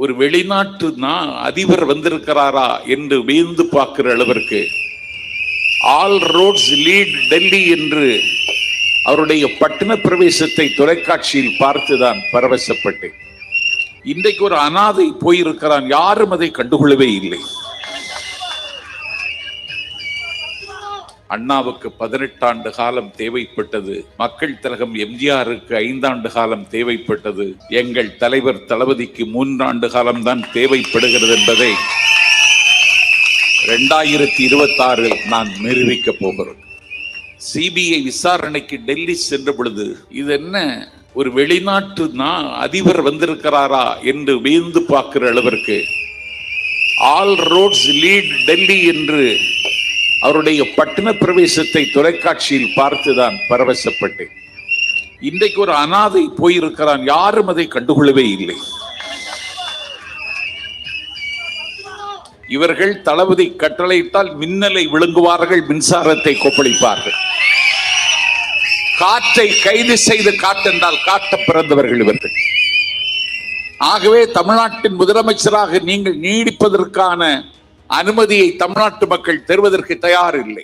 ஒரு வெளிநாட்டு அதிபர் வந்திருக்கிறாரா என்று வியந்து பார்க்கிற அளவிற்கு ஆல் ரோட்ஸ் லீட் டெல்லி என்று அவருடைய பட்டண பிரவேசத்தை தொலைக்காட்சியில் பார்த்துதான் பரவசப்பட்டேன். இன்றைக்கு ஒரு அனாதை போயிருக்கிறான், யாரும் அதை கண்டுகொள்ளவே இல்லை. அண்ணாவுக்கு 18 ஆண்டு காலம் தேவைப்பட்டது, மக்கள் திலகம் எம்ஜிஆருக்கு 5 ஆண்டு காலம் தேவைப்பட்டது, எங்கள் தலைவர் தளபதிக்கு 3 ஆண்டு காலம் தான் தேவைப்படுகிறது என்பதை 2026 நான் நிரூபிக்க போகிறேன். சிபிஐ விசாரணைக்கு டெல்லி சென்ற பொழுது இது என்ன ஒரு வெளிநாட்டு அதிபர் வந்திருக்கிறாரா என்று வியந்து பார்க்கிற அளவிற்கு ஆல் ரோட்ஸ் லீட் டெல்லி என்று அவருடைய பட்டண பிரவேசத்தை தொலைக்காட்சியில் பார்த்துதான் பரவசப்பட்டேன். இன்றைக்கு ஒரு அனாதை போயிருக்கிறான், யாரும் அதை கண்டுகொள்ளவே இல்லை. இவர்கள் தளபதி கட்டளையிட்டால் மின்னலை விழுங்குவார்கள், மின்சாரத்தை கொப்பளிப்பார்கள். காற்றை கைது செய்து காட்டென்றால் காட்ட பிறந்தவர்கள் இவர்கள். ஆகவே தமிழ்நாட்டின் முதலமைச்சராக நீங்கள் நீடிப்பதற்கான அனுமதியை தமிழ்நாட்டு மக்கள் தருவதற்கு தயார் இல்லை.